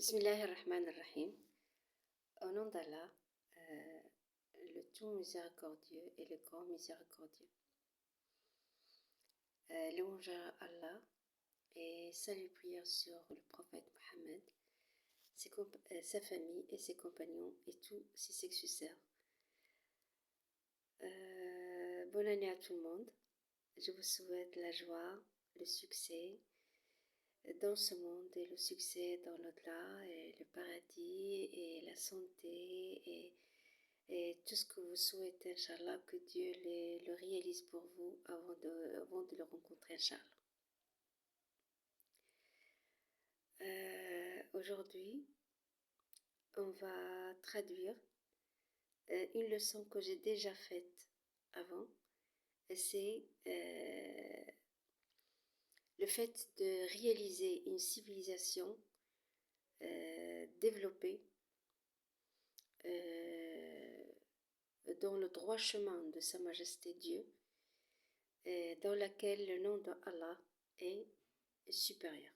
Bismillahirrahmanirrahim. Au nom d'Allah, le tout miséricordieux et le grand miséricordieux. Louange à Allah et salut prière sur le prophète Mohammed, sa famille et ses compagnons et tous ses successeurs. Bonne année à tout le monde. Je vous souhaite la joie, le succès dans ce monde et le succès dans l'au-delà et le paradis et la santé et tout ce que vous souhaitez, Inch'Allah, que Dieu le réalise pour vous avant de le rencontrer, Inch'Allah. Aujourd'hui, on va traduire une leçon que j'ai déjà faite avant. C'est le fait de réaliser une civilisation développée dans le droit chemin de Sa Majesté Dieu, dans laquelle le nom d'Allah est supérieur.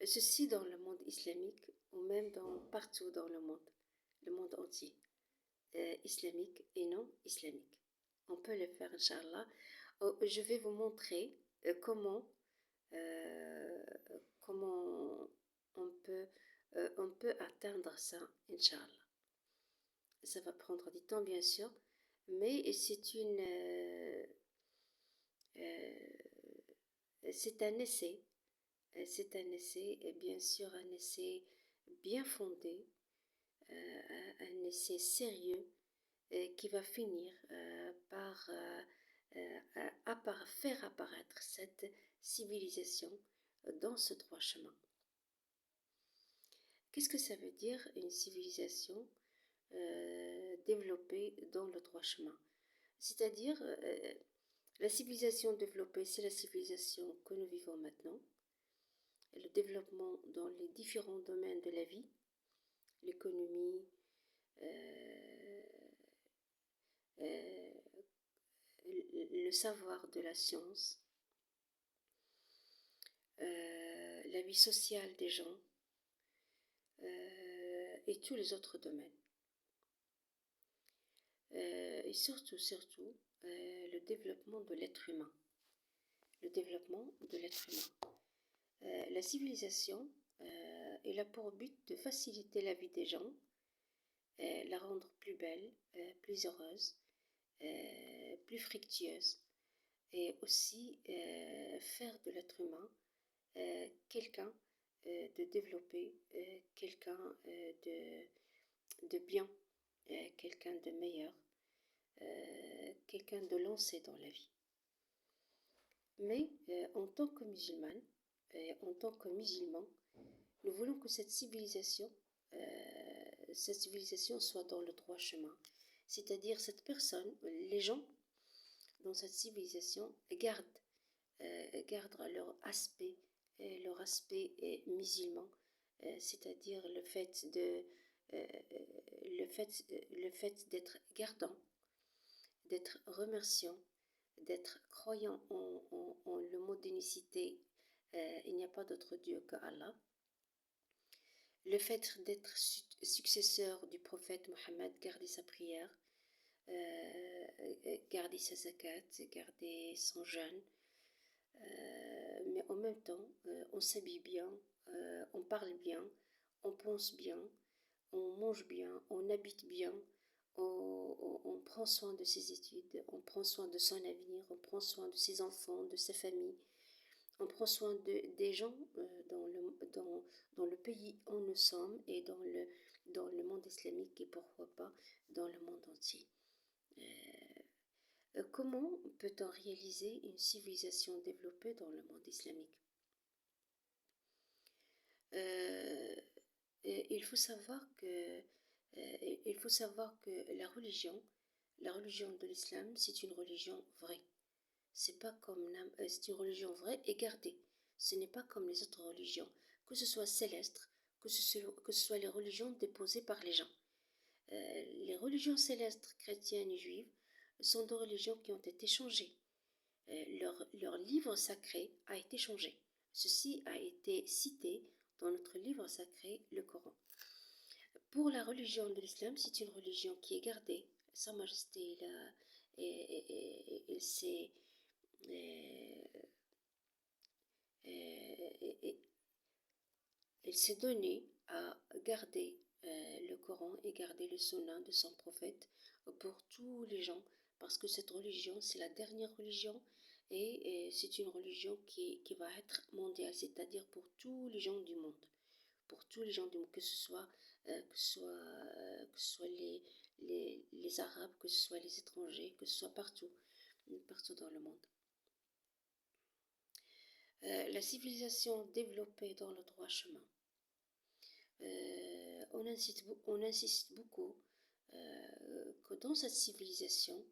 Ceci dans le monde islamique ou même partout dans le monde entier, islamique et non islamique. On peut le faire, Inch'Allah. Je vais vous montrer comment on peut atteindre ça, Inch'Allah. Ça va prendre du temps, bien sûr, mais c'est un essai. C'est un essai, et bien sûr un essai bien fondé, un essai sérieux qui va finir par faire apparaître cette civilisation dans ce droit chemin. Qu'est-ce que ça veut dire une civilisation développée dans le droit chemin? C'est-à-dire, la civilisation développée, c'est la civilisation que nous vivons maintenant. Le développement dans les différents domaines de la vie, l'économie, le savoir de la science, la vie sociale des gens et tous les autres domaines. Et surtout, le développement de l'être humain. Le développement de l'être humain. La civilisation elle a pour but de faciliter la vie des gens, la rendre plus belle, plus heureuse, plus fructueuse, et aussi faire de l'être humain quelqu'un de développé, quelqu'un de bien, quelqu'un de meilleur, quelqu'un de lancé dans la vie. Mais en tant que musulmane, en tant que musulman, nous voulons que cette civilisation soit dans le droit chemin. C'est-à-dire cette personne, les gens dans cette civilisation gardent leur aspect musulman, c'est-à-dire le fait d'être gardant, d'être remerciant, d'être croyant en le mot d'unicité, il n'y a pas d'autre Dieu qu'Allah. Le fait d'être successeur du prophète Mohammed, garder sa prière, garder sa zakat, garder son jeûne, mais en même temps, on s'habille bien, on parle bien, on pense bien, on mange bien, on habite bien, on prend soin de ses études, on prend soin de son avenir, on prend soin de ses enfants, de sa famille, on prend soin des gens dans le pays où nous sommes et dans le monde islamique et pourquoi pas dans le monde entier. Comment peut-on réaliser une civilisation développée dans le monde islamique? Il faut savoir que la religion de l'islam, c'est une religion vraie. C'est une religion vraie et gardée. Ce n'est pas comme les autres religions, que ce soit céleste, que ce soit les religions déposées par les gens. Les religions célestes, chrétiennes et juives, sont des religions qui ont été changées. Leur livre sacré a été changé. Ceci a été cité dans notre livre sacré, le Coran. Pour la religion de l'islam, c'est une religion qui est gardée. Sa Majesté, il s'est donné à garder le Coran et garder le Sunna de son prophète pour tous les gens, parce que cette religion, c'est la dernière religion et c'est une religion qui va être mondiale, c'est-à-dire pour tous les gens du monde. Pour tous les gens du monde, que ce soit les Arabes, que ce soit les étrangers, que ce soit partout dans le monde. La civilisation développée dans le droit chemin. On insiste beaucoup que dans cette civilisation,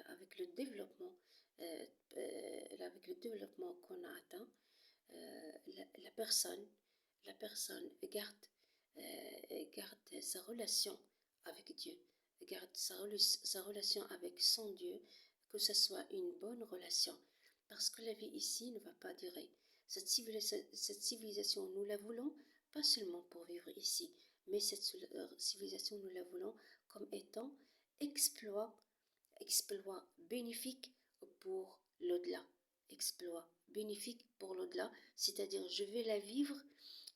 avec le développement qu'on a atteint, la personne garde sa relation avec Dieu, garde sa relation avec son Dieu, que ce soit une bonne relation, parce que la vie ici ne va pas durer. Cette civilisation, nous la voulons pas seulement pour vivre ici, mais cette civilisation, nous la voulons comme étant exploit bénéfique pour l'au-delà. Exploit bénéfique pour l'au-delà, c'est-à-dire je vais la vivre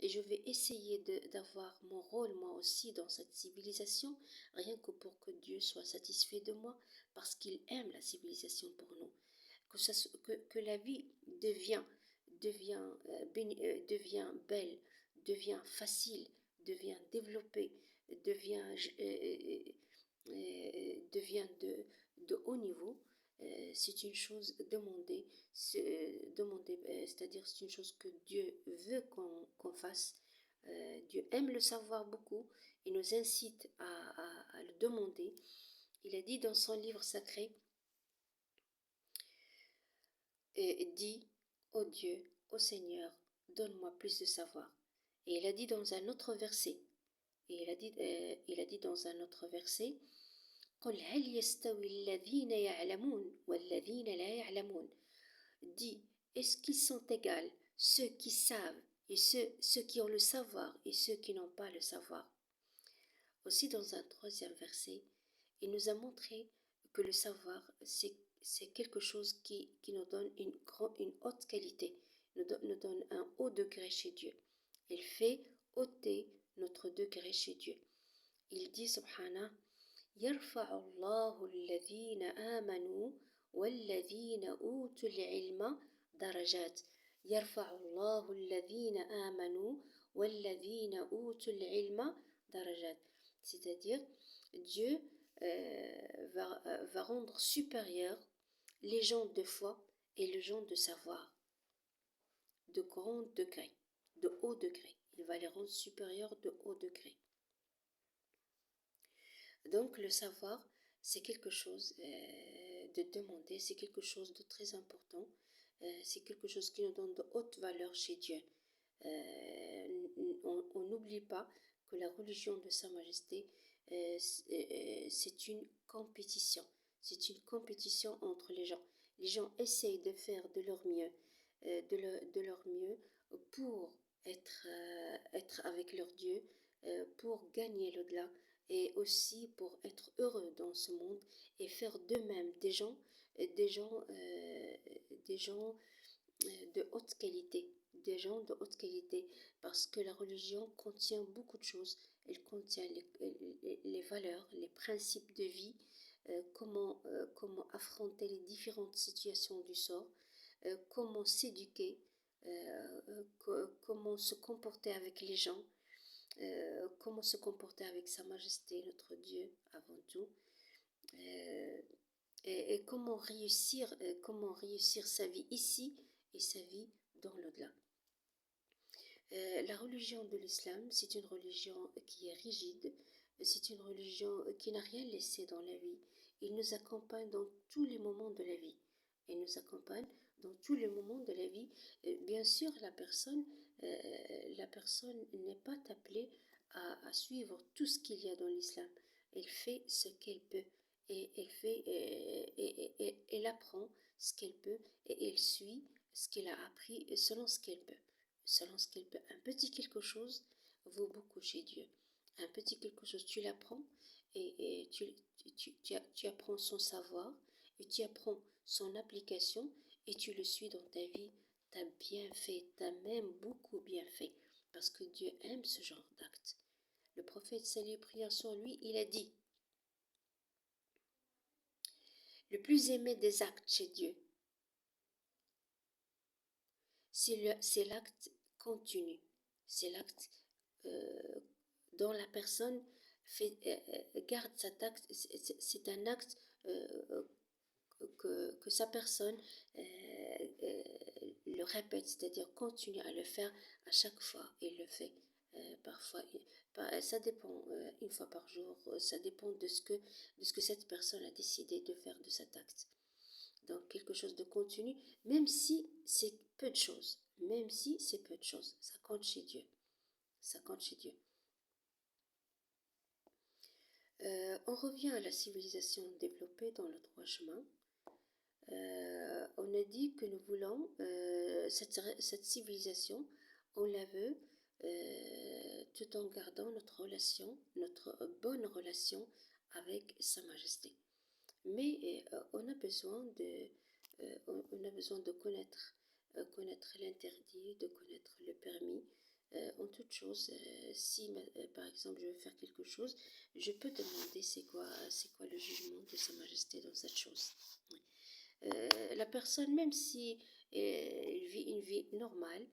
et je vais essayer d'avoir mon rôle moi aussi dans cette civilisation, rien que pour que Dieu soit satisfait de moi, parce qu'il aime la civilisation pour nous. Que la vie devient belle, devient facile, devient développée, devient de haut niveau, c'est une chose demandée, c'est-à-dire c'est une chose que Dieu veut qu'on fasse. Dieu aime le savoir beaucoup, il nous incite à le demander. Il a dit dans son livre sacré, dit ô Dieu, ô Seigneur, donne-moi plus de savoir. Et il a dit dans un autre verset, il a dit dans un autre verset, قل هل يستوي الذين يعلمون والذين لا يعلمون. Dit, est-ce qu'ils sont égaux, ceux qui savent et ceux qui ont le savoir et ceux qui n'ont pas le savoir. Aussi dans un troisième verset, il nous a montré que le savoir, c'est quelque chose qui nous donne une haute qualité, nous donne un haut degré chez Dieu. Il fait ôter notre degré chez Dieu. Il dit, subhanah, يرفع الله الذين آمنوا والذين أوتوا العلم درجات. يرفع الله الذين آمنوا والذين أوتوا العلم درجات. C'est-à-dire, Dieu va rendre supérieur les gens de foi et les gens de savoir, de grand degré, de haut degré. Il va les rendre supérieurs de haut degré. Donc le savoir, c'est quelque chose de demandé, c'est quelque chose de très important, c'est quelque chose qui nous donne de haute valeur chez Dieu. On n'oublie pas que la religion de Sa Majesté, c'est une compétition. C'est une compétition entre les gens. Les gens essayent de faire de leur mieux, de leur mieux pour être avec leur Dieu, pour gagner l'au-delà et aussi pour être heureux dans ce monde et faire d'eux-mêmes des gens de haute qualité, des gens de haute qualité, parce que la religion contient beaucoup de choses. Elle contient les valeurs, les principes de vie, comment affronter les différentes situations du sort, comment s'éduquer, comment se comporter avec les gens, comment se comporter avec Sa Majesté, notre Dieu, avant tout, et comment réussir sa vie ici et sa vie dans l'au-delà. La religion de l'islam, c'est une religion qui est rigide, c'est une religion qui n'a rien laissé dans la vie. Il nous accompagne dans tous les moments de la vie. Il nous accompagne dans tous les moments de la vie. Bien sûr, la personne n'est pas appelée à suivre tout ce qu'il y a dans l'islam. Elle fait ce qu'elle peut et elle apprend ce qu'elle peut et elle suit ce qu'elle a appris selon ce qu'elle peut. selon ce qu'elle peut. Un petit quelque chose vaut beaucoup chez Dieu. Un petit quelque chose, tu l'apprends et tu apprends son savoir et tu apprends son application et tu le suis dans ta vie. Tu as bien fait, tu as même beaucoup bien fait parce que Dieu aime ce genre d'acte. Le prophète, salut et prière sur lui, il a dit, le plus aimé des actes chez Dieu, c'est l'acte continu. C'est l'acte dont la personne garde cet acte. C'est un acte que sa personne le répète, c'est-à-dire continue à le faire à chaque fois. Il le fait parfois. Ça dépend une fois par jour. Ça dépend de ce que cette personne a décidé de faire de cet acte. Donc quelque chose de continu, même si c'est peu de choses, même si c'est peu de choses, ça compte chez Dieu. Ça compte chez Dieu. On revient à la civilisation développée dans le droit chemin. On a dit que nous voulons cette civilisation, on la veut tout en gardant notre bonne relation avec Sa Majesté. Mais on a besoin de connaître l'interdit, de connaître le permis. En toute chose, si par exemple je veux faire quelque chose, je peux demander c'est quoi le jugement de Sa Majesté dans cette chose. La personne, même si elle vit une vie normale,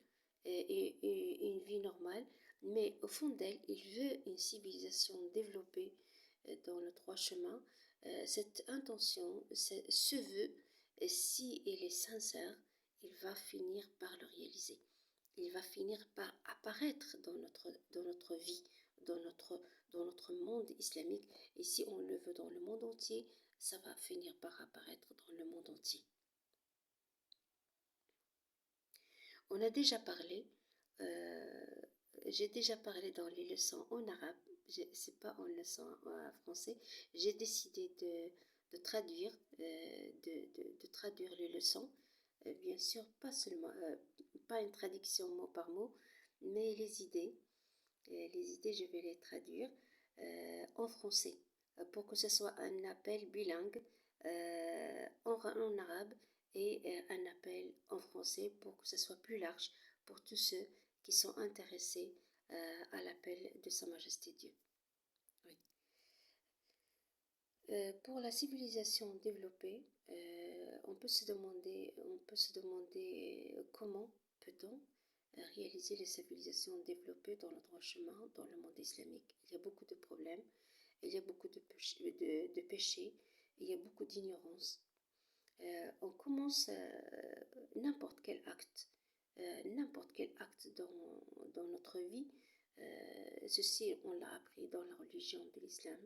mais au fond d'elle, il veut une civilisation développée dans le droit chemin. Cette intention, ce vœu, si il est sincère, il va finir par le réaliser. Il va finir par apparaître dans notre vie, dans notre monde islamique. Et si on le veut dans le monde entier, ça va finir par apparaître dans le monde entier. On a déjà parlé, j'ai déjà parlé dans les leçons en arabe, c'est pas en leçon en français, j'ai décidé de traduire, de traduire les leçons, bien sûr pas seulement, pas une traduction mot par mot, mais les idées je vais les traduire en français pour que ce soit un appel bilingue en arabe et un appel en français pour que ce soit plus large pour tous ceux qui sont intéressés à l'appel de Sa Majesté Dieu. Oui. Pour la civilisation développée, on peut se demander comment peut-on réaliser les civilisations développées dans le droit chemin, dans le monde islamique. Il y a beaucoup de problèmes, il y a beaucoup de péchés, il y a beaucoup d'ignorance. On commence n'importe quel acte dans notre vie. Ceci, on l'a appris dans la religion de l'islam.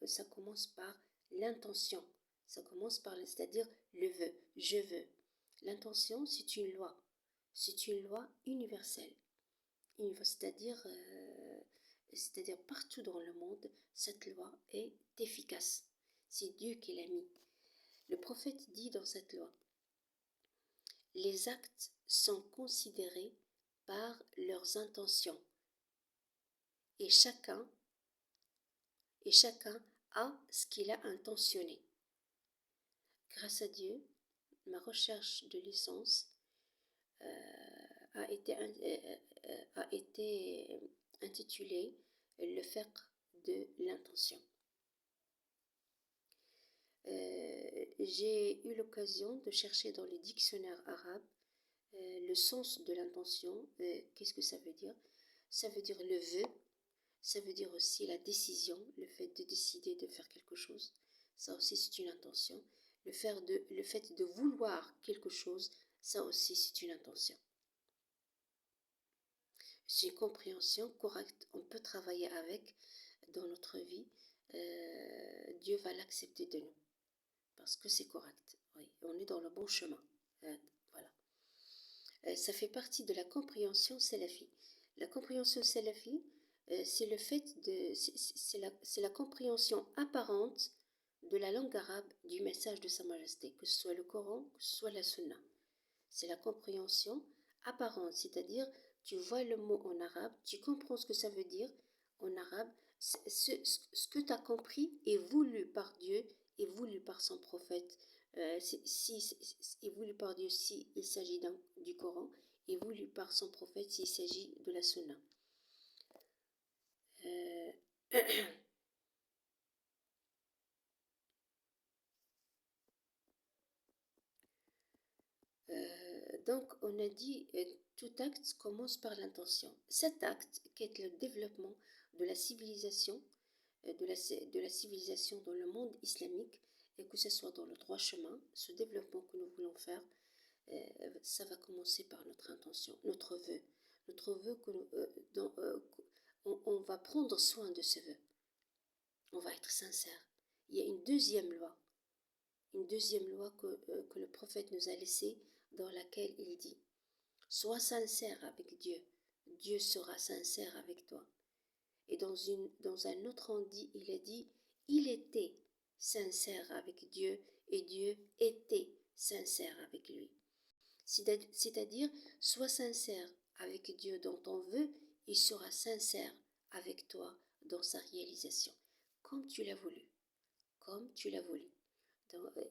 Ça commence par l'intention. Ça commence par, c'est-à-dire le vœu, je veux. L'intention, c'est une loi. C'est une loi universelle. C'est-à-dire partout dans le monde, cette loi est efficace. C'est Dieu qui l'a mis. Le prophète dit dans cette loi, les actes sont considérés par leurs intentions et chacun a ce qu'il a intentionné. Grâce à Dieu, ma recherche de licence a été intitulée Le fiqh de l'intention. J'ai eu l'occasion de chercher dans les dictionnaires arabes le sens de l'intention. Qu'est-ce que ça veut dire? Ça veut dire le vœu, ça veut dire aussi la décision, le fait de décider de faire quelque chose. Ça aussi c'est une intention. Le fait de vouloir quelque chose, ça aussi c'est une intention. C'est une compréhension correcte, on peut travailler avec dans notre vie. Dieu va l'accepter de nous parce que c'est correct. Oui, on est dans le bon chemin. Voilà. Ça fait partie de la compréhension salafi. La compréhension salafi, c'est le fait de, c'est la compréhension apparente de la langue arabe du message de Sa Majesté, que ce soit le Coran, que ce soit la Sunna. C'est la compréhension apparente, c'est-à-dire tu vois le mot en arabe, tu comprends ce que ça veut dire en arabe, ce que tu as compris est voulu par Dieu, est voulu par son prophète, est voulu par Dieu s'il s'agit du Coran, est voulu par son prophète s'il s'agit de la Sunna. Euh, donc, on a dit tout acte commence par l'intention. Cet acte, qui est le développement de la civilisation, de la civilisation dans le monde islamique, et que ce soit dans le droit chemin, ce développement que nous voulons faire, ça va commencer par notre intention, notre vœu. Notre vœu on va prendre soin de ce vœu. On va être sincère. Il y a une deuxième loi que le prophète nous a laissée, dans laquelle il dit: sois sincère avec Dieu, Dieu sera sincère avec toi. Et dans un autre endroit, il a dit: il était sincère avec Dieu et Dieu était sincère avec lui. C'est-à-dire, sois sincère avec Dieu dans ton vœu, il sera sincère avec toi dans sa réalisation, comme tu l'as voulu, comme tu l'as voulu.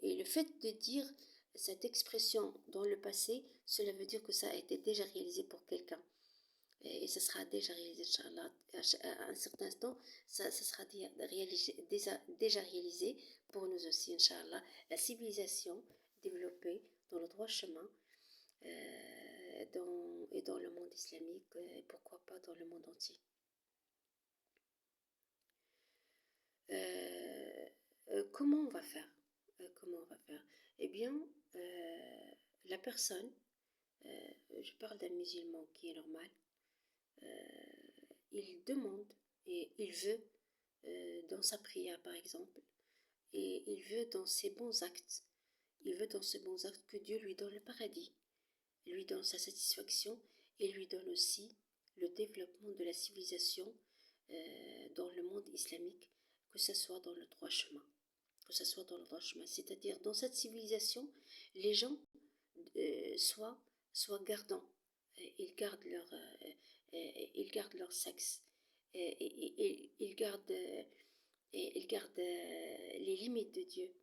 Et le fait de dire cette expression dans le passé, cela veut dire que ça a été déjà réalisé pour quelqu'un. Et ça sera déjà réalisé, Inch'Allah, à un certain instant, ça sera déjà réalisé pour nous aussi, Inch'Allah. La civilisation développée dans le droit chemin, et dans le monde islamique, pourquoi pas dans le monde entier. Comment on va faire Comment on va faire Eh bien, la personne, je parle d'un musulman qui est normal, il demande et il veut, dans sa prière par exemple, et il veut dans ses bons actes, il veut dans ses bons actes que Dieu lui donne le paradis, lui donne sa satisfaction et lui donne aussi le développement de la civilisation dans le monde islamique, que ce soit dans le droit chemin. Que ce soit dans le droit chemin. C'est-à-dire, dans cette civilisation, les gens soient gardants. Ils gardent leur sexe. Ils gardent les limites de Dieu.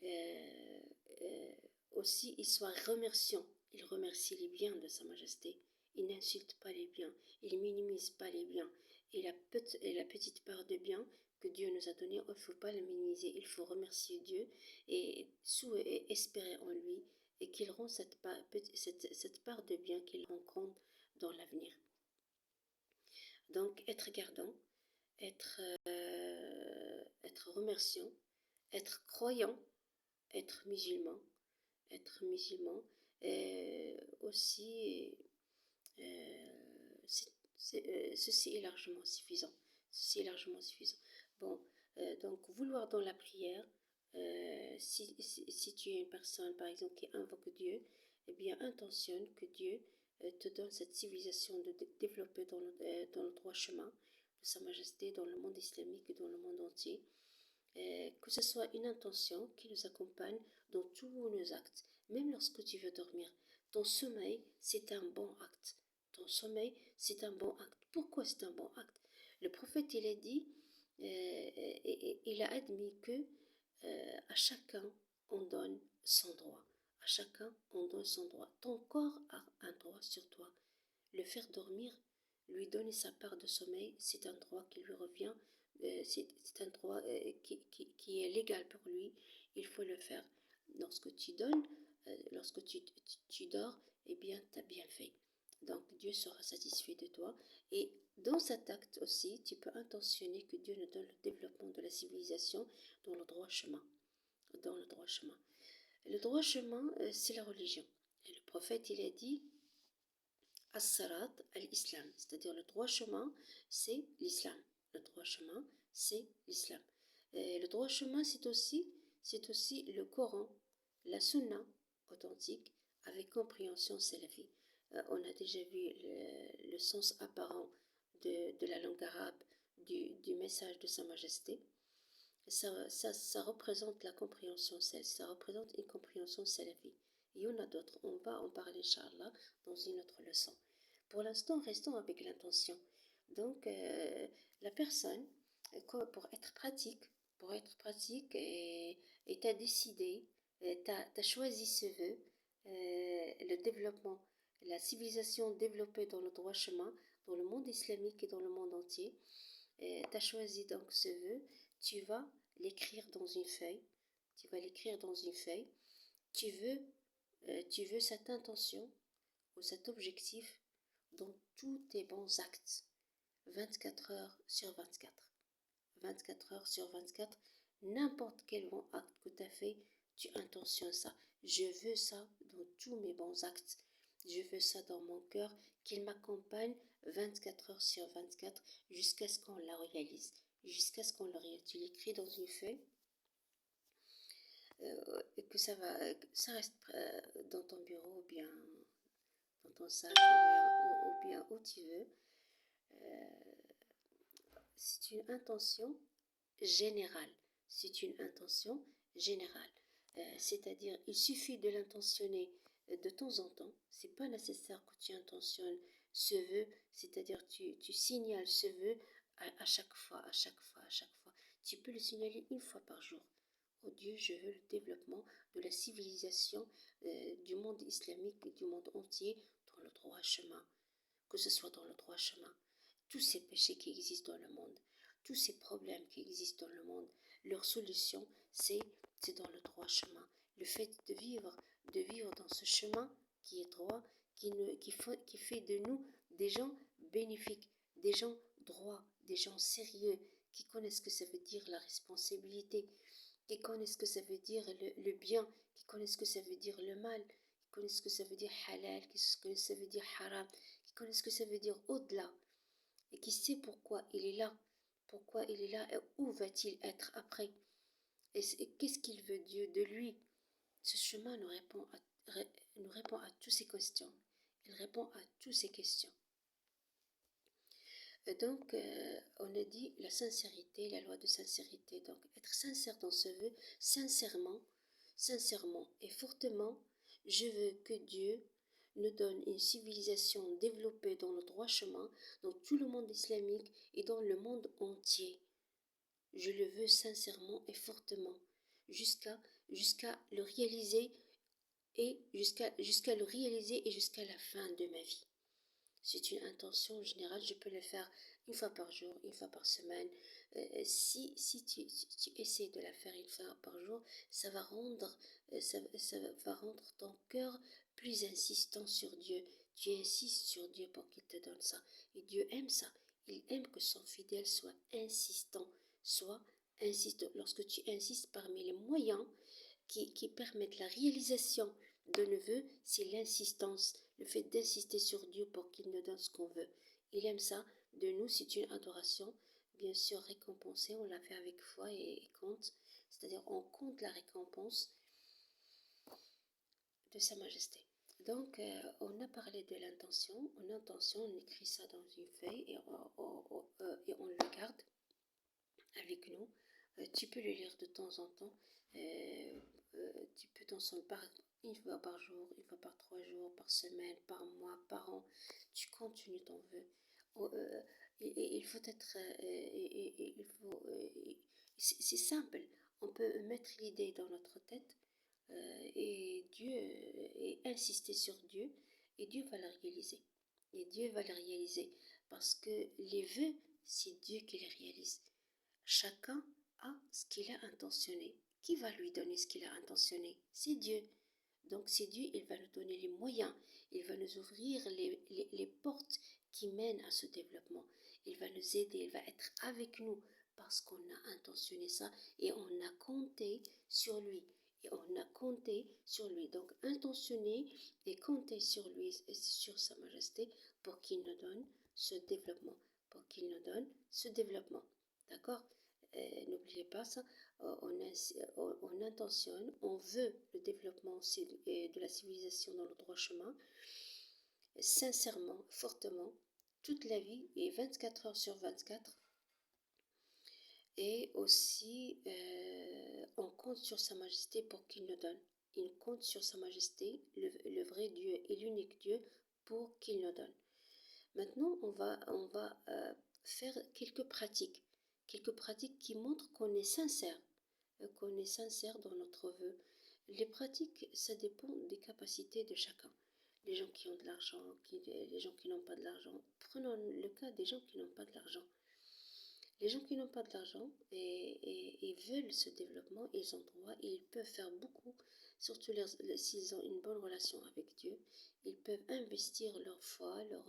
Euh, euh, Aussi, ils soient remerciants. Ils remercient les biens de Sa Majesté. Ils n'insultent pas les biens. Ils minimisent pas les biens. Et la petite part de bien que Dieu nous a donnée, il ne faut pas la minimiser. Il faut remercier Dieu et espérer en lui et qu'il rend cette part de bien qu'il rencontre dans l'avenir. Donc, être gardant, être remerciant, être croyant, être musulman, aussi, ceci est largement suffisant. Ceci est largement suffisant. Bon, donc vouloir dans la prière, si tu es une personne par exemple qui invoque Dieu, eh bien intentionne que Dieu te donne cette civilisation de développer dans le droit chemin de Sa Majesté, dans le monde islamique et dans le monde entier. Que ce soit une intention qui nous accompagne dans tous nos actes, même lorsque tu veux dormir. Ton sommeil, c'est un bon acte. Ton sommeil, c'est un bon acte. Pourquoi c'est un bon acte? Le prophète, il a dit, il a admis que à chacun, on donne son droit. À chacun, on donne son droit. Ton corps a un droit sur toi. Le faire dormir, lui donner sa part de sommeil, c'est un droit qui lui revient, c'est un droit qui est légal pour lui, il faut le faire. Lorsque tu donnes, lorsque tu dors, eh bien, tu as bien fait. Donc, Dieu sera satisfait de toi. Et dans cet acte aussi, tu peux intentionner que Dieu nous donne le développement de la civilisation dans le droit chemin. Dans le droit chemin. Le droit chemin, c'est la religion. Et le prophète, il a dit: As-sarat al-Islam, c'est-à-dire le droit chemin, c'est l'islam. Le droit chemin, c'est l'islam. Le droit chemin, c'est aussi le Coran, la Sunna authentique, avec compréhension salafi. On a déjà vu le sens apparent de la langue arabe du message de Sa Majesté. Ça représente la compréhension, ça représente une compréhension salafi. Il y en a d'autres. On va en parler, Inch'Allah, dans une autre leçon. Pour l'instant, restons avec l'intention. Donc, la personne, pour être pratique, et tu as décidé, tu as choisi ce vœu, le développement, la civilisation développée dans le droit chemin, dans le monde islamique et dans le monde entier. Tu as choisi donc ce vœu, tu vas l'écrire dans une feuille. Tu vas l'écrire dans une feuille. Tu veux, tu veux cette intention ou cet objectif dans tous tes bons actes, 24 heures sur 24. 24 heures sur 24, n'importe quel bon acte que tu as fait, tu intentionnes ça. Je veux ça dans tous mes bons actes. Je veux ça dans mon cœur, qu'il m'accompagne 24 heures sur 24 jusqu'à ce qu'on la réalise. Jusqu'à ce qu'on la réalise. Tu l'écris dans une feuille et que ça reste dans ton bureau ou bien dans ton sac ou bien où tu veux. C'est une intention générale. C'est une intention générale. C'est-à-dire, il suffit de l'intentionner de temps en temps. C'est pas nécessaire que tu intentionnes ce vœu, c'est-à-dire tu signales ce vœu à chaque fois, à chaque fois, à chaque fois. Tu peux le signaler une fois par jour. Oh Dieu, je veux le développement de la civilisation du monde islamique et du monde entier dans le droit chemin. Que ce soit dans le droit chemin. Tous ces péchés qui existent dans le monde, tous ces problèmes qui existent dans le monde, leur solution, c'est dans le droit chemin. Le fait de vivre dans ce chemin qui est droit, qui fait de nous des gens bénéfiques, des gens droits, des gens sérieux, qui connaissent ce que ça veut dire la responsabilité, qui connaissent ce que ça veut dire le bien, qui connaissent ce que ça veut dire le mal, qui connaissent ce que ça veut dire halal, qui connaissent ce que ça veut dire haram, qui connaissent ce que ça veut dire au-delà, et qui sait pourquoi il est là, et où va-t-il être après, et qu'est-ce qu'il veut Dieu de lui. Ce chemin nous répond à toutes ces questions. Il répond à toutes ces questions. Donc, on a dit la sincérité, la loi de sincérité. Donc, être sincère dans ce vœu, sincèrement et fortement, je veux que Dieu nous donne une civilisation développée dans le droit chemin, dans tout le monde islamique et dans le monde entier. Je le veux sincèrement et fortement, jusqu'à le réaliser et jusqu'à le réaliser et jusqu'à la fin de ma vie. C'est une intention générale, je peux le faire une fois par jour, une fois par semaine. Si tu essaies de la faire une fois par jour, ça va rendre ton cœur plus insistant sur Dieu. Tu insistes sur Dieu pour qu'il te donne ça. Et Dieu aime ça. Il aime que son fidèle soit insistant. Lorsque tu insistes parmi les moyens qui permettent la réalisation de nos vœux, c'est l'insistance, le fait d'insister sur Dieu pour qu'il nous donne ce qu'on veut. Il aime ça de nous, c'est une adoration, bien sûr récompensée, on l'a fait avec foi et compte, c'est-à-dire on compte la récompense de Sa Majesté. Donc, on a parlé de l'intention. En intention, on écrit ça dans une feuille et on le garde avec nous. Tu peux le lire de temps en temps. Tu peux t'en sortir une fois par jour, une fois par 3 jours, par semaine, par mois, par an. Tu continues ton vœu. Il faut être. C'est simple. On peut mettre l'idée dans notre tête et insister sur Dieu, et Dieu va la réaliser. Et Dieu va le réaliser parce que les vœux, c'est Dieu qui les réalise. Chacun a ce qu'il a intentionné. Qui va lui donner ce qu'il a intentionné? C'est Dieu. Donc c'est Dieu, il va nous donner les moyens, il va nous ouvrir les portes qui mènent à ce développement. Il va nous aider, il va être avec nous parce qu'on a intentionné ça et on a compté sur lui. Donc intentionner et compter sur lui et sur Sa Majesté pour qu'il nous donne ce développement. D'accord? N'oubliez pas ça, on intentionne, on veut le développement de la civilisation dans le droit chemin, sincèrement, fortement, toute la vie et 24 heures sur 24. Et aussi, on compte sur Sa Majesté pour qu'il nous donne. il compte sur Sa Majesté, le vrai Dieu et l'unique Dieu, pour qu'il nous donne. Maintenant, on va faire quelques pratiques qui montrent qu'on est sincère dans notre vœu. Les pratiques, ça dépend des capacités de chacun. Les gens qui ont de l'argent, les gens qui n'ont pas de l'argent. Prenons le cas des gens qui n'ont pas de l'argent. Les gens qui n'ont pas de l'argent et veulent ce développement, ils ont droit et ils peuvent faire beaucoup, surtout s'ils ont une bonne relation avec Dieu. Ils peuvent investir leur foi, leur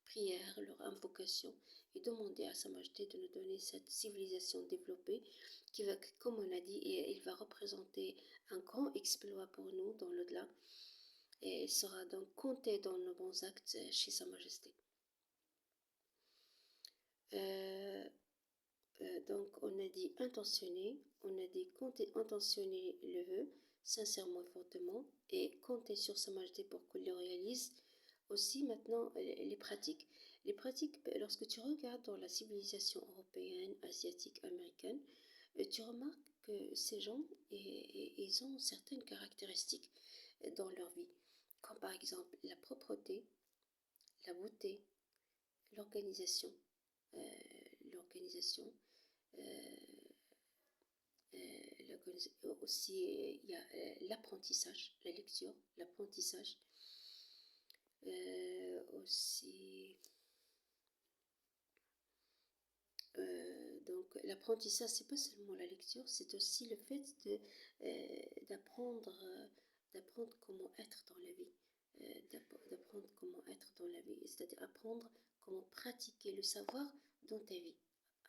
prière, leur invocation et demander à Sa Majesté de nous donner cette civilisation développée qui va, comme on l'a dit, et il va représenter un grand exploit pour nous dans l'au-delà et sera donc compté dans nos bons actes chez Sa Majesté. Donc on a dit intentionner, on a dit compter, intentionner le vœu, sincèrement et fortement, et compter sur Sa Majesté pour qu'il le réalise. Aussi maintenant les pratiques. Les pratiques, lorsque tu regardes dans la civilisation européenne, asiatique, américaine, tu remarques que ces gens, ils ont certaines caractéristiques dans leur vie, comme par exemple la propreté, la beauté, l'organisation, euh, l'organisation, aussi il y a l'apprentissage, la lecture, l'apprentissage, aussi donc l'apprentissage, c'est pas seulement la lecture, c'est aussi le fait d'apprendre comment être dans la vie, d'apprendre comment être dans la vie, c'est-à-dire apprendre comment pratiquer le savoir dans ta vie,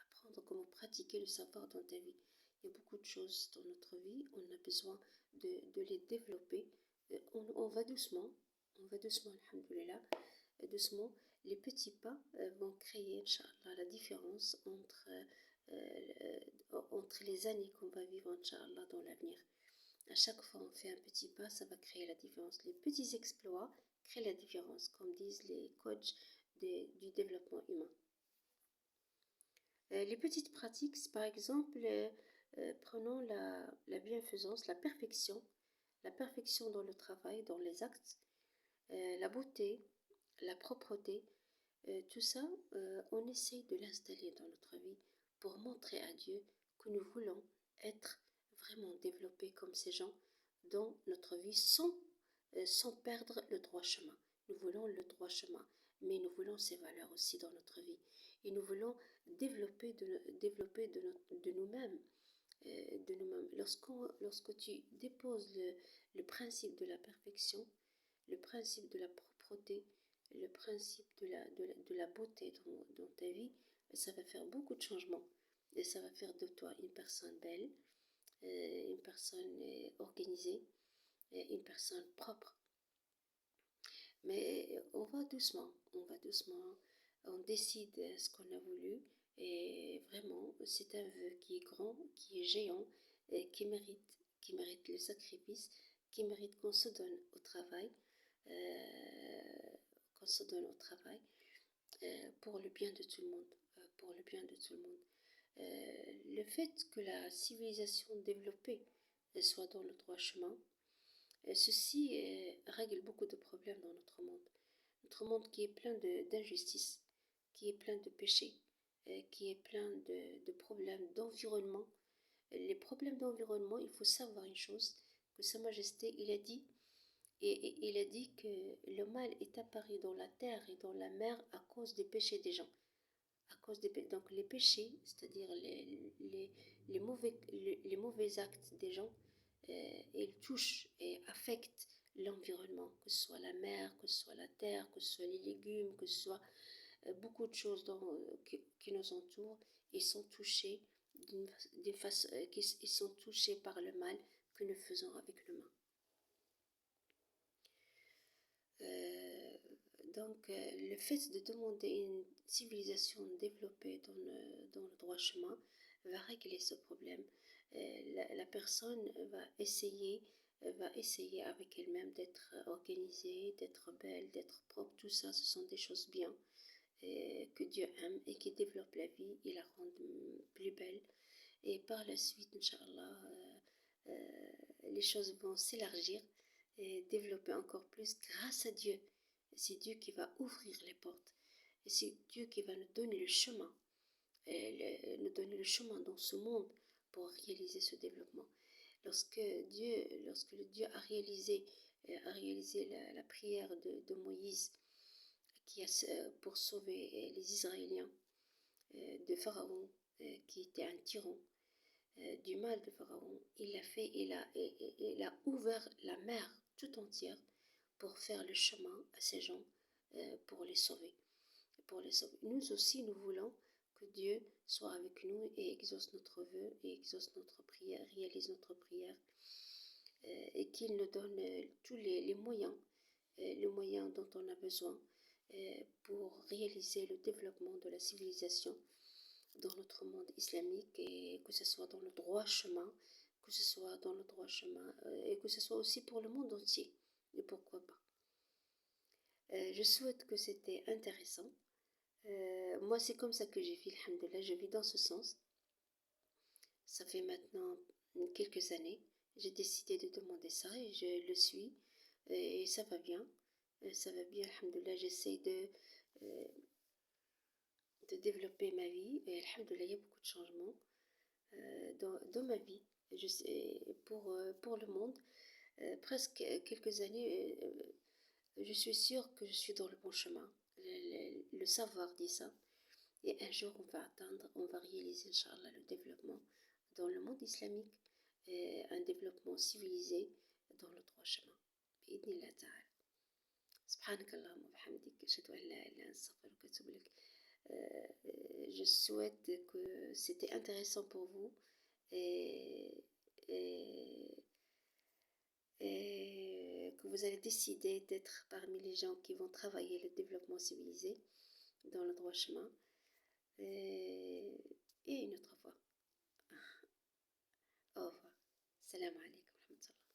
apprendre comment pratiquer le savoir dans ta vie. Il y a beaucoup de choses dans notre vie, on a besoin de les développer. On va doucement, alhamdoulilah, doucement. Les petits pas vont créer, Inch'Allah, la différence entre les années qu'on va vivre, Inch'Allah, dans l'avenir. À chaque fois on fait un petit pas, ça va créer la différence. Les petits exploits créent la différence, comme disent les coachs du développement humain. Les petites pratiques, par exemple, prenons la bienfaisance, la perfection dans le travail, dans les actes, la beauté, la propreté, tout ça, on essaye de l'installer dans notre vie pour montrer à Dieu que nous voulons être vraiment développés comme ces gens dans notre vie sans perdre le droit chemin. Nous voulons le droit chemin, mais nous voulons ces valeurs aussi dans notre vie. Et nous voulons développer de nous-mêmes. Lorsque tu déposes le principe de la perfection, le principe de la propreté, le principe de la beauté dans ta vie, ça va faire beaucoup de changements. Et ça va faire de toi une personne belle, une personne organisée, une personne propre. Mais on décide ce qu'on a voulu. Et vraiment, c'est un vœu qui est grand, qui est géant, et qui mérite le sacrifice, qui mérite qu'on se donne au travail. Qu'on se donne au travail pour le bien de tout le monde, le fait que la civilisation développée soit dans le droit chemin, ceci règle beaucoup de problèmes dans notre monde qui est plein d'injustices, qui est plein de péchés, qui est plein de problèmes d'environnement. Les problèmes d'environnement, il faut savoir une chose, que Sa Majesté, il a dit, et il a dit que le mal est apparu dans la terre et dans la mer à cause des péchés des gens. Donc les péchés, c'est-à-dire les mauvais actes des gens, ils touchent et affectent l'environnement, que ce soit la mer, que ce soit la terre, que ce soit les légumes, que ce soit beaucoup de choses qui nous entourent, ils sont touchés ils sont touchés par le mal que nous faisons avec l'humain. Donc, le fait de demander une civilisation développée dans le droit chemin va régler ce problème. La personne va essayer avec elle-même d'être organisée, d'être belle, d'être propre. Tout ça, ce sont des choses bien que Dieu aime et qui développent la vie et la rendent plus belle. Et par la suite, Inch'Allah, les choses vont s'élargir et développer encore plus grâce à Dieu. C'est Dieu qui va ouvrir les portes. Et c'est Dieu qui va nous donner le chemin, nous donner le chemin dans ce monde pour réaliser ce développement. Lorsque le Dieu a réalisé la prière de Moïse pour sauver les Israéliens de Pharaon, qui était un tyran, du mal de Pharaon, il a ouvert la mer tout entière pour faire le chemin à ces gens, pour les sauver. Nous aussi, nous voulons que Dieu soit avec nous et exauce notre vœu et exauce notre prière, réalise notre prière, et qu'il nous donne tous les moyens, les moyens dont on a besoin pour réaliser le développement de la civilisation dans notre monde islamique, et que ce soit dans le droit chemin, et que ce soit aussi pour le monde entier, et pourquoi pas. Je souhaite que c'était intéressant. Moi, c'est comme ça que j'ai fait, alhamdoulilah, je vis dans ce sens. Ça fait maintenant quelques années. J'ai décidé de demander ça et je le suis. Et ça va bien. Ça va bien, alhamdoulilah. J'essaie de développer ma vie. Et alhamdoulilah, il y a beaucoup de changements dans ma vie. Pour le monde, presque quelques années, je suis sûre que je suis dans le bon chemin. Le savoir dit ça. Et un jour, on va réaliser, Inch'Allah, le développement dans le monde islamique, et un développement civilisé dans le droit chemin. Bi'idhnillah ta'ala. سبحانك اللهم وبحمدك أشهد أن لا إله إلا أنت أستغفرك وأتوب إليك. Je souhaite que c'était intéressant pour vous et, et que vous allez décider d'être parmi les gens qui vont travailler le développement civilisé dans le droit chemin. Et une autre fois. Au revoir. Salam alaikum wa rahmatullah.